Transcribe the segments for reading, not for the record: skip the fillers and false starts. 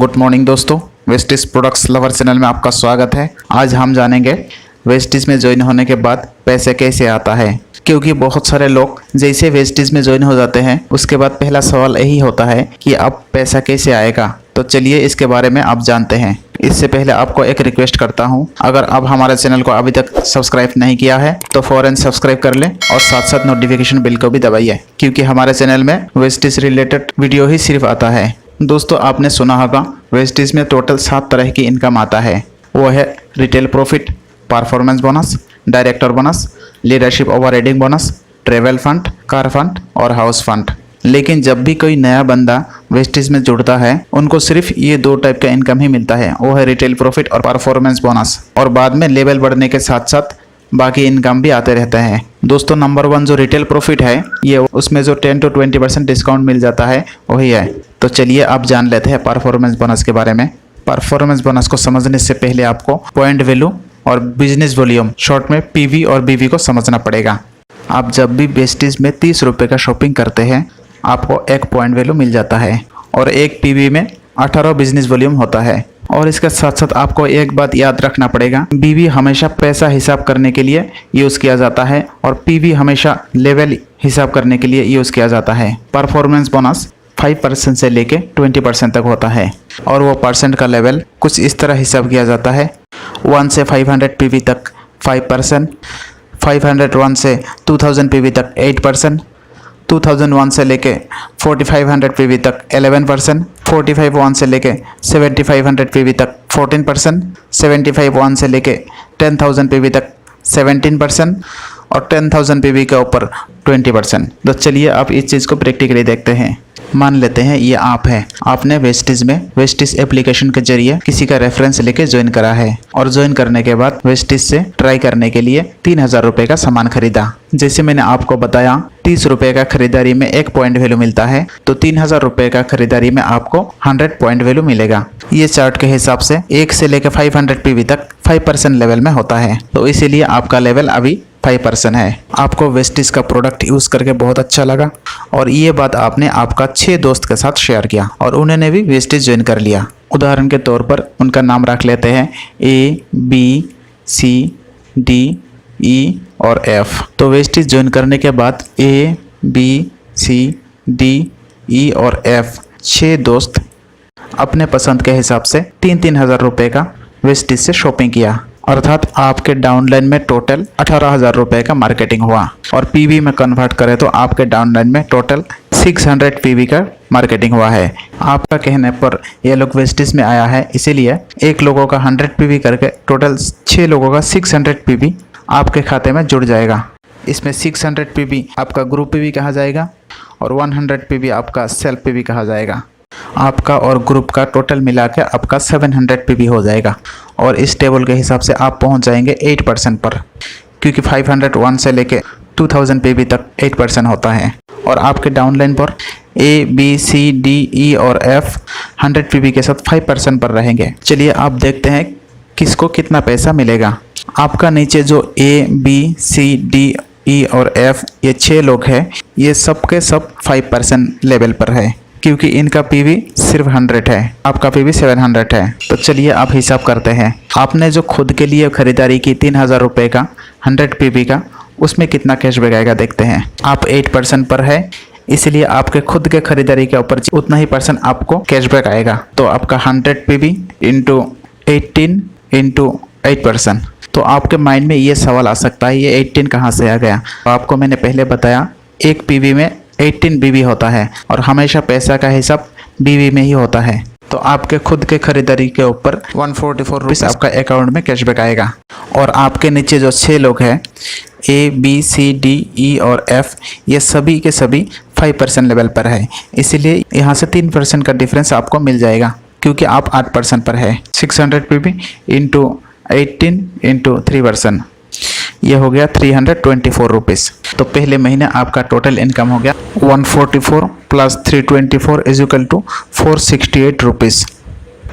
Good morning दोस्तों, Vestige products lover channel में आपका स्वागत है। आज हम जानेंगे वेस्टिज में ज्वाइन होने के बाद पैसे कैसे आता है, क्योंकि बहुत सारे लोग जैसे वेस्टिज में ज्वाइन हो जाते हैं उसके बाद पहला सवाल यही होता है कि अब पैसा कैसे आएगा। तो चलिए इसके बारे में आप जानते हैं। इससे पहले आपको एक रिक्वेस्ट करता हूं, अगर आप हमारे चैनल को अभी तक सब्सक्राइब नहीं किया है तो फौरन सब्सक्राइब कर लें और साथ साथ नोटिफिकेशन बेल को भी दबाइए, क्योंकि हमारे चैनल में वेस्टिज रिलेटेड वीडियो ही सिर्फ आता है। दोस्तों, आपने सुना होगा वेस्टिज में टोटल 7 तरह की इनकम आता है। वो है retail profit, performance bonus, director bonus, leadership overriding bonus, travel fund, car fund और हाउस फंड। लेकिन जब भी कोई नया बंदा वेस्टिज में जुड़ता है उनको सिर्फ ये 2 टाइप का इनकम ही मिलता है, वो है रिटेल प्रॉफिट और परफॉर्मेंस बोनस। और बाद में लेवल बढ़ने के साथ साथ बाकी इनकम भी आते रहते हैं। दोस्तों, नंबर 1 जो रिटेल प्रॉफिट है, ये उसमें जो 10 to 20% डिस्काउंट मिल जाता है वही है। तो चलिए आप जान लेते हैं परफॉर्मेंस बोनस के बारे में। परफॉर्मेंस बोनस को समझने से पहले आपको पॉइंट वैल्यू और बिजनेस वॉल्यूम, शॉर्ट में पीवी और बीवी को समझना पड़ेगा। आप जब भी वेस्टिज में 30 रुपये का शॉपिंग करते हैं आपको 1 पॉइंट वैल्यू मिल जाता है और 1 पीवी में 18 बिजनेस वॉल्यूम होता है। और इसके साथ साथ आपको एक बात याद रखना पड़ेगा, बीवी हमेशा पैसा हिसाब करने के लिए यूज़ किया जाता है और पीवी हमेशा लेवल हिसाब करने के लिए यूज़ किया जाता है। परफॉर्मेंस बोनस 5% से लेके 20% तक होता है और वो परसेंट का लेवल कुछ इस तरह हिसाब किया जाता है। 1 से 500 पीवी तक 5%, 501 से 2000 पीवी तक 8%, 2001 से लेके 4500 पीवी तक 11%, 4501 से लेके 7500 पीवी तक 14%, 7501 से लेके 10000 पीवी तक 17% और 10000 पीवी के ऊपर 20%। तो चलिए आप इस चीज़ को प्रैक्टिकली देखते हैं। मान लेते हैं ये आप है, आपने वेस्टिज में वेस्टिज एप्लीकेशन के जरिए किसी का रेफरेंस लेके ज्वाइन करा है और ज्वाइन करने के बाद वेस्टिज से ट्राई करने के लिए 3000 रुपये का सामान खरीदा। जैसे मैंने आपको बताया 30 रुपये का खरीदारी में 1 पॉइंट वैल्यू मिलता है, तो 3000 रुपये का खरीदारी में आपको 100 पॉइंट वैल्यू मिलेगा। ये चार्ट के हिसाब से 1 से लेकर 500 पीवी तक 5% लेवल में होता है, तो इसीलिए आपका लेवल अभी 5% है। आपको वेस्टिज का प्रोडक्ट यूज़ करके बहुत अच्छा लगा और ये बात आपने आपका 6 दोस्त के साथ शेयर किया और उन्होंने भी वेस्टिज ज्वाइन कर लिया। उदाहरण के तौर पर उनका नाम रख लेते हैं ABCDE और F। तो वेस्टिज ज्वाइन करने के बाद ABCDE और F 6 दोस्त अपने पसंद के हिसाब से 3-3 हज़ार रुपये का वेस्टिज से शॉपिंग किया, अर्थात आपके डाउनलाइन में टोटल 18,000 रुपये का मार्केटिंग हुआ। और पीवी में कन्वर्ट करें तो आपके डाउनलाइन में टोटल 600 पीवी का मार्केटिंग हुआ है। आपका कहने पर ये लोग वेस्टिज में आया है, इसीलिए एक लोगों का 100 पीवी करके टोटल 6 लोगों का 600 पीवी आपके खाते में जुड़ जाएगा। इसमें 600 पीवी आपका ग्रुप पीवी कहा जाएगा और 100 पीवी आपका सेल्फ पीवी कहा जाएगा। आपका और ग्रुप का टोटल मिला के आपका 700 पीवी हो जाएगा और इस टेबल के हिसाब से आप पहुंच जाएंगे 8% पर, क्योंकि 501 से लेके 2000 पीवी तक 8% होता है। और आपके डाउनलाइन पर ABCDE और F 100 पीवी के साथ 5% पर रहेंगे। चलिए आप देखते हैं किसको कितना पैसा मिलेगा। आपका नीचे जो ABCDE और F ये 6 लोग हैं, ये सब के सब 5% लेवल पर है, क्योंकि इनका पीवी सिर्फ 100 है, आपका पीवी 700 है। तो चलिए आप हिसाब करते हैं। आपने जो खुद के लिए खरीदारी की 3000 रुपये का 100 पीवी का, उसमें कितना कैशबैक आएगा देखते हैं। आप 8% पर है, इसलिए आपके खुद के खरीदारी के ऊपर उतना ही % आपको कैशबैक आएगा। तो आपका 100 पीवी इंटू 18 इंटू 8%। तो आपके माइंड में ये सवाल आ सकता है, ये 18 कहाँ से आ गया। तो आपको मैंने पहले बताया 1 पीवी में 18 बीवी होता है और हमेशा पैसा का हिसाब बीवी में ही होता है। तो आपके खुद के खरीदारी के ऊपर 144 रुपीज़ आपका अकाउंट में कैशबैक आएगा। और आपके नीचे जो 6 लोग हैं ABCDE और F, ये सभी के सभी 5% लेवल पर है, इसीलिए यहाँ से 3% का डिफरेंस आपको मिल जाएगा, क्योंकि आप 8% पर है। 600 पीवी इंटू 18 इंटू 3%, ये हो गया 324 रुपीज़। तो पहले महीने आपका टोटल इनकम हो गया 144 plus 324 is equal to 468 rupees.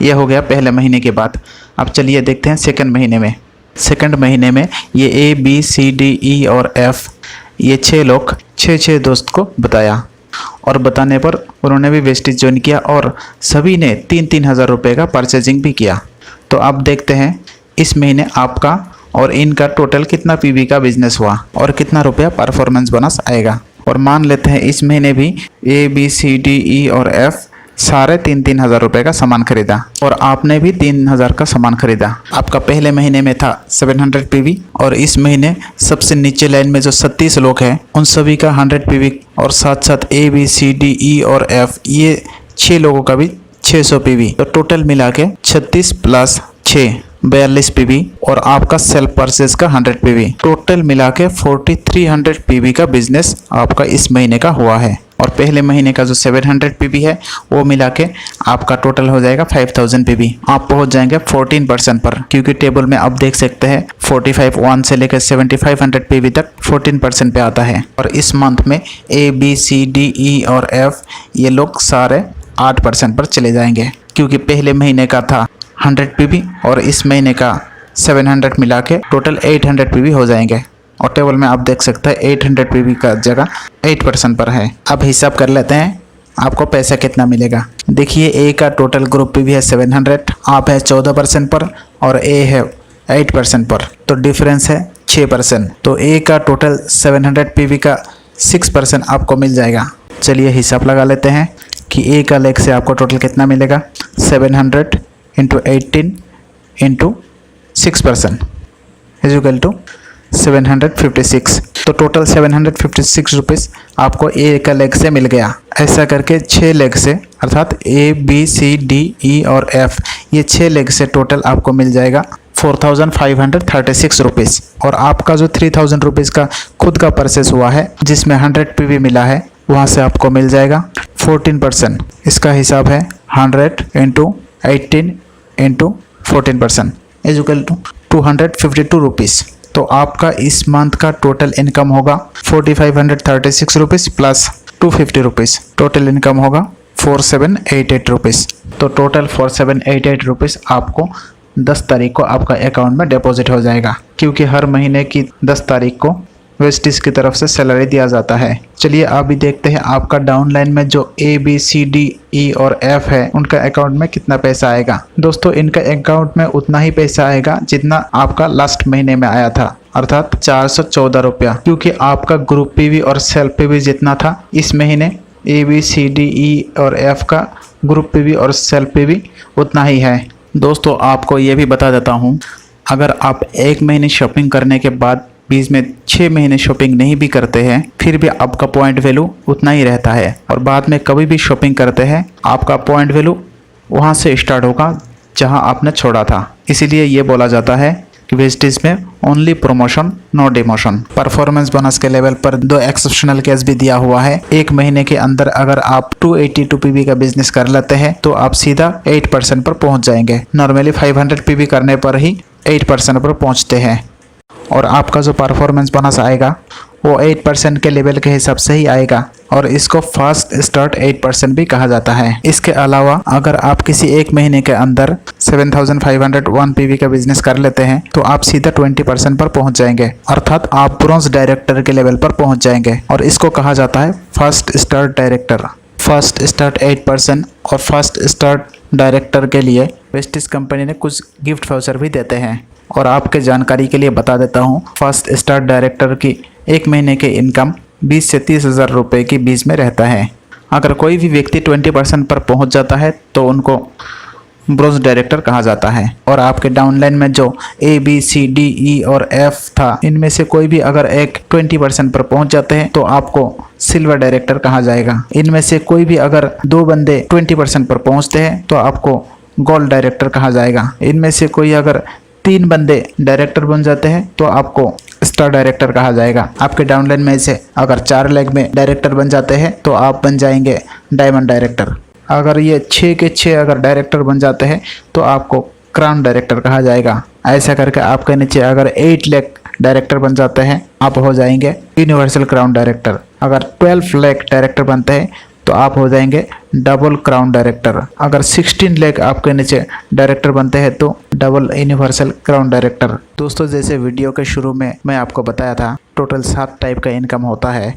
ये हो गया पहले महीने के बाद। अब चलिए देखते हैं सेकंड महीने में। सेकंड महीने में ये ABCDE और F ये 6 लोग 6 दोस्त को बताया और बताने पर उन्होंने भी वेस्टिज ज्वाइन किया और सभी ने 3-3 हज़ार रुपये का परचेजिंग भी किया। तो अब देखते हैं इस महीने आपका और इनका टोटल कितना पीवी का बिजनेस हुआ और कितना रुपया परफॉर्मेंस बोनस आएगा। और मान लेते हैं इस महीने भी A B C D E और एफ सारे 3-3 हज़ार रुपये का सामान खरीदा और आपने भी 3,000 का सामान खरीदा। आपका पहले महीने में था 700 पीवी और इस महीने सबसे नीचे लाइन में जो 36 लोग हैं उन सभी का 100 पीवी और साथ साथ A B C D E और एफ ये 6 लोगों का भी 600 पीवी। तो टोटल मिला के 36 + 6 42 पीवी और आपका सेल्फ परचेज का 100 पीवी। टोटल मिला के 4300 पीवी का बिजनेस आपका इस महीने का हुआ है। और पहले महीने का जो 700 पीवी है वो मिला के आपका टोटल हो जाएगा 5000 पीवी। आप पहुंच जाएंगे 14% पर, क्योंकि टेबल में आप देख सकते हैं 45 से लेकर 7500 पीवी तक 14% पे आता है। और इस मंथ में A B C D E और एफ ये लोग सारे 8% पर चले जाएंगे, क्योंकि पहले महीने का था 100 पीवी और इस महीने का 700 मिला के टोटल 800 पीवी हो जाएंगे। और टेबल में आप देख सकते हैं 800 पीवी का जगह 8% पर है। अब हिसाब कर लेते हैं आपको पैसा कितना मिलेगा। देखिए ए का टोटल ग्रुप पीवी है 700, आप है 14% पर और ए है 8% पर, तो डिफरेंस है 6%। तो ए का टोटल 700 पीवी का 6% आपको मिल जाएगा। चलिए हिसाब लगा लेते हैं कि ए का लेग से आपको टोटल कितना मिलेगा। 700 × 18 × 6% इज इक्वल टू 756। तो टोटल 756 रुपीज़ आपको ए का लेग से मिल गया। ऐसा करके 6 लेग से अर्थात A B C D E और एफ ये 6 लेग से टोटल आपको मिल जाएगा 4536 रुपीज़। और आपका जो 3000 रुपीज़ का खुद का परचेस हुआ है जिसमें 100 पीवी मिला है वहाँ से आपको मिल जाएगा 14%। इसका हिसाब है 100 × 18 × 14% इज इक्वल टू 252 रुपीज़। तो आपका इस मंथ का टोटल इनकम होगा 4536 rupees plus 250 rupees. Total income होगा 4788 रुपीज़। तो टोटल 4788 रुपीज़ आपको 10 तारीख को आपका अकाउंट में डिपॉजिट हो जाएगा, क्योंकि हर महीने की 10 तारीख को वेस्टिज की तरफ से सैलरी दिया जाता है। चलिए अभी देखते हैं आपका डाउन लाइन में जो A B C D E और एफ है उनका अकाउंट में कितना पैसा आएगा। दोस्तों इनका अकाउंट में उतना ही पैसा आएगा जितना आपका लास्ट महीने में आया था, अर्थात 414 रुपया, क्योंकि आपका ग्रुप पीवी और सेल्फ पीवी जितना था इस महीने A B C D E और एफ का ग्रुप पीवी और सेल्फ पीवी उतना ही है। दोस्तों आपको ये भी बता देता हूँ, अगर आप 1 महीने शॉपिंग करने के बाद बीच में 6 महीने शॉपिंग नहीं भी करते हैं फिर भी आपका पॉइंट वैल्यू उतना ही रहता है। और बाद में कभी भी शॉपिंग करते हैं आपका पॉइंट वैल्यू वहाँ से स्टार्ट होगा जहाँ आपने छोड़ा था। इसीलिए ये बोला जाता है कि वेस्टिज में only promotion no demotion. Performance bonus के लेवल पर 2 एक्सेप्शनल केस भी दिया हुआ है। 1 महीने के अंदर अगर आप 282 पीवी का बिजनेस कर लेते हैं तो आप सीधा 8% पर पहुँच जाएंगे। नॉर्मली 500 पीवी करने पर ही 8% पर पहुँचते हैं। और आपका जो परफॉर्मेंस बोनस आएगा वो 8% के लेवल के हिसाब से ही आएगा और इसको फास्ट स्टार्ट 8% भी कहा जाता है। इसके अलावा अगर आप किसी 1 महीने के अंदर 7501 पीवी का बिजनेस कर लेते हैं तो आप सीधा 20% पर पहुंच जाएंगे, अर्थात आप ब्रोंज डायरेक्टर के लेवल पर पहुंच जाएंगे और इसको कहा जाता है fast start director. First start 8% और फर्स्ट स्टार्ट डायरेक्टर के लिए वेस्टिज कंपनी ने कुछ गिफ्ट वाउचर भी देते हैं। और आपके जानकारी के लिए बता देता हूँ, फर्स्ट स्टार्ट डायरेक्टर की 1 महीने के इनकम 20 से 30 हज़ार रुपये के बीच में रहता है। अगर कोई भी व्यक्ति 20% पर पहुँच जाता है तो उनको ब्रोंज डायरेक्टर कहा जाता है। और आपके डाउनलाइन में जो A B C D E और एफ था इनमें से कोई भी अगर एक 20% पर पहुंच जाते हैं तो आपको सिल्वर डायरेक्टर कहा जाएगा। इनमें से कोई भी अगर 2 बंदे 20% पर पहुंचते हैं तो आपको गोल्ड डायरेक्टर कहा जाएगा। इनमें से कोई अगर 3 बंदे डायरेक्टर बन जाते हैं तो आपको स्टार डायरेक्टर कहा जाएगा। आपके डाउनलाइन में से अगर 4 लेग में डायरेक्टर बन जाते हैं तो आप बन जाएंगे डायमंड डायरेक्टर। अगर ये 6 के 6 अगर डायरेक्टर बन जाते हैं तो आपको क्राउन डायरेक्टर कहा जाएगा। ऐसा करके आपके नीचे अगर 8 लेग डायरेक्टर बन जाते हैं आप हो जाएंगे यूनिवर्सल क्राउन डायरेक्टर। अगर 12 लेग डायरेक्टर बनते हैं तो आप हो जाएंगे डबल क्राउन डायरेक्टर। अगर 16 लेग आपके नीचे डायरेक्टर बनते हैं तो डबल यूनिवर्सल क्राउन डायरेक्टर। दोस्तों जैसे वीडियो के शुरू में मैं आपको बताया था टोटल 7 टाइप का इनकम होता है।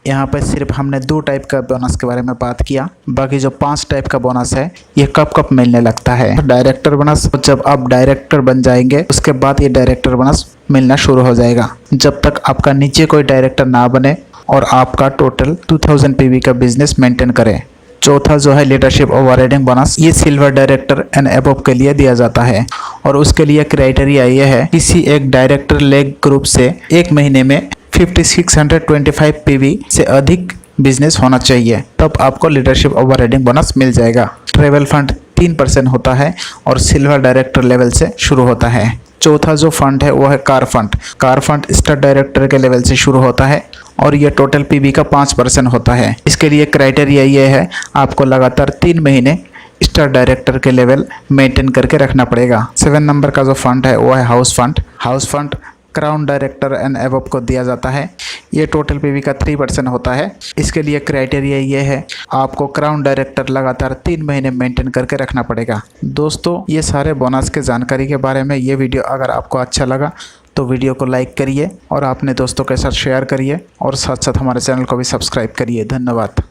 यहाँ पर सिर्फ हमने 2 टाइप का बोनस के बारे में बात किया। बाकी जो 5 टाइप का बोनस है ये कब कब मिलने लगता है। डायरेक्टर बोनस, जब आप डायरेक्टर बन जाएंगे उसके बाद ये डायरेक्टर बोनस मिलना शुरू हो जाएगा। जब तक आपका नीचे कोई डायरेक्टर ना बने और आपका टोटल 2000 पीवी का बिजनेस मेंटेन करे। चौथा जो है लीडरशिप ओवरराइडिंग बोनस, ये सिल्वर डायरेक्टर एंड अबव के लिए दिया जाता है और उसके लिए क्राइटेरिया ये है किसी एक डायरेक्टर लेग ग्रुप से 1 महीने में 5625 पीवी से अधिक बिजनेस होना चाहिए, तब आपको लीडरशिप ओवरराइडिंग बोनस मिल जाएगा। ट्रेवल फंड 3% होता है और सिल्वर डायरेक्टर लेवल से शुरू होता है। चौथा जो फंड है वो है car fund. Car fund star director के लेवल से शुरू होता है और ये टोटल पीवी का 5% होता है। इसके लिए क्राइटेरिया ये है आपको लगातार 3 महीने स्टार डायरेक्टर के लेवल मेंटेन करके रखना पड़ेगा। 7 नंबर का जो फंड है वो है house fund. House fund crown director and above को दिया जाता है। ये टोटल पीवी का 3% होता है। इसके लिए क्राइटेरिया ये है आपको क्राउन डायरेक्टर लगातार 3 महीने मेंटेन करके रखना पड़ेगा। दोस्तों, ये सारे बोनस के जानकारी के बारे में ये वीडियो अगर आपको अच्छा लगा तो वीडियो को लाइक करिए और अपने दोस्तों के साथ शेयर करिए और साथ साथ हमारे चैनल को भी सब्सक्राइब करिए। धन्यवाद।